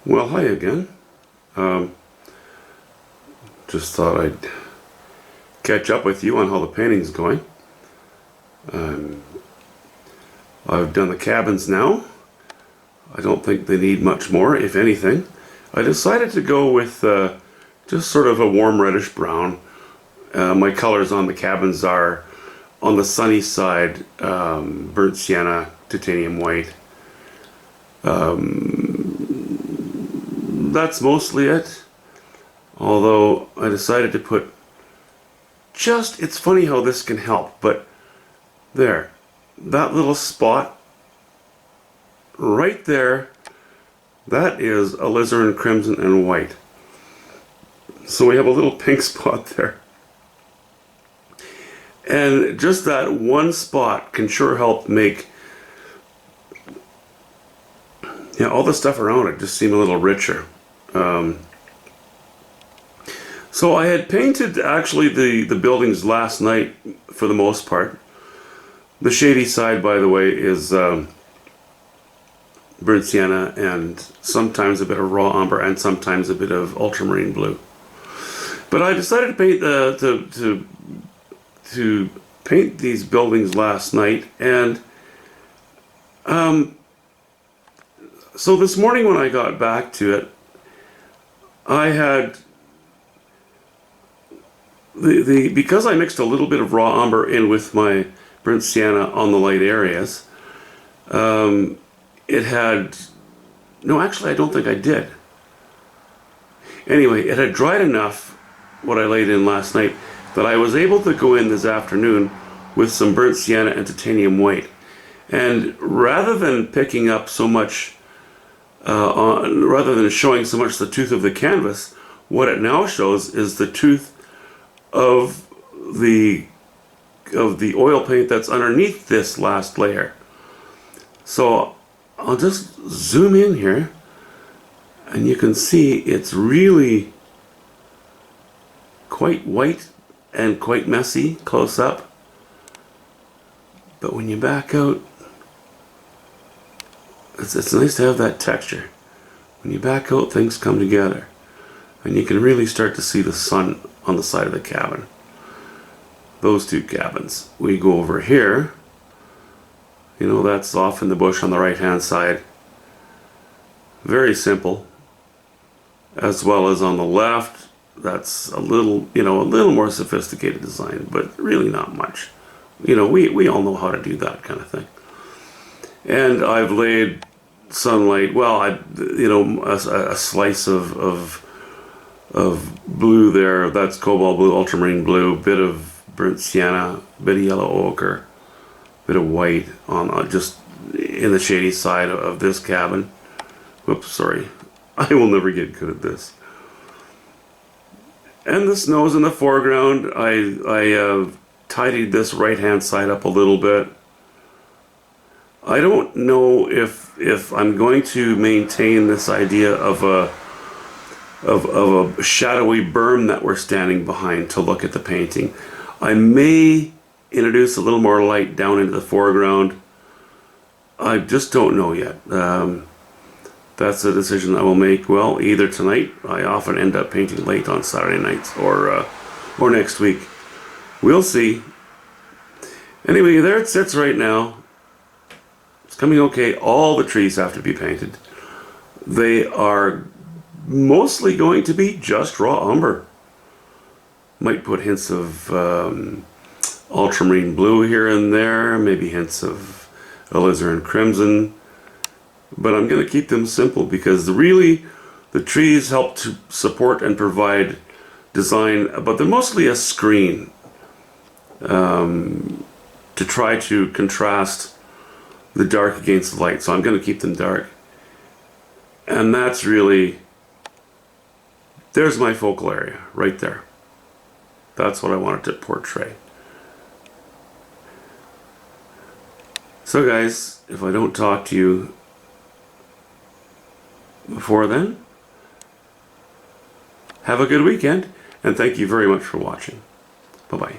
Well, hi again. Um, just thought I'd catch up with you on how the painting's going. Um, I've done the cabins now. I don't think they need much more, if anything. I decided to go with just sort of a warm reddish brown. My colors on the cabins are, on the sunny side, burnt sienna, titanium white. That's mostly it. Although I decided to put just, it's funny how this can help, but there, that little spot right there, that is alizarin crimson and white. So we have a little pink spot there. And just that one spot can sure help make all the stuff around it just seem a little richer. So I had painted actually the buildings last night for the most part. The shady side, by the way, is burnt sienna and sometimes a bit of raw umber and sometimes a bit of ultramarine blue. But I decided to paint to paint these buildings last night, and so this morning when I got back to it, I had because I mixed a little bit of raw umber in with my burnt sienna on the light areas. It had, no, actually I don't think I did. Anyway, it had dried enough, what I laid in last night, that I was able to go in this afternoon with some burnt sienna and titanium white. And rather than picking up so much, rather than showing so much the tooth of the canvas, what it now shows is the tooth of the oil paint that's underneath this last layer. So I'll just zoom in here and you can see it's really quite white and quite messy close up, but when you back out, it's nice to have that texture. When you back out, things come together and you can really start to see the sun on the side of the cabin. Those two cabins. We go over here, that's off in the bush on the right hand side. Very simple. As well as on the left, that's a little more sophisticated design, but really not much. We all know how to do that kind of thing. And I've laid sunlight, a slice of blue there, that's cobalt blue, ultramarine blue, bit of burnt sienna, bit of yellow ochre, bit of white on just in the shady side of this cabin. Whoops, sorry. I will never get good at this. And the snow's in the foreground. I tidied this right hand side up a little bit. I don't know if I'm going to maintain this idea of a shadowy berm that we're standing behind to look at the painting. I may introduce a little more light down into the foreground. I just don't know yet. That's a decision I will make, well, either tonight. I often end up painting late on Saturday nights, or next week. We'll see. Anyway, there it sits right now. It's coming okay. All the trees have to be painted. They are mostly going to be just raw umber. Might put hints of ultramarine blue here and there, maybe hints of alizarin crimson, but I'm going to keep them simple because really the trees help to support and provide design, but they're mostly a screen to try to contrast the dark against the light, so I'm going to keep them dark. And that's really, there's my focal area right there. That's what I wanted to portray. So guys, if I don't talk to you before then, have a good weekend, and thank you very much for watching. Bye-bye.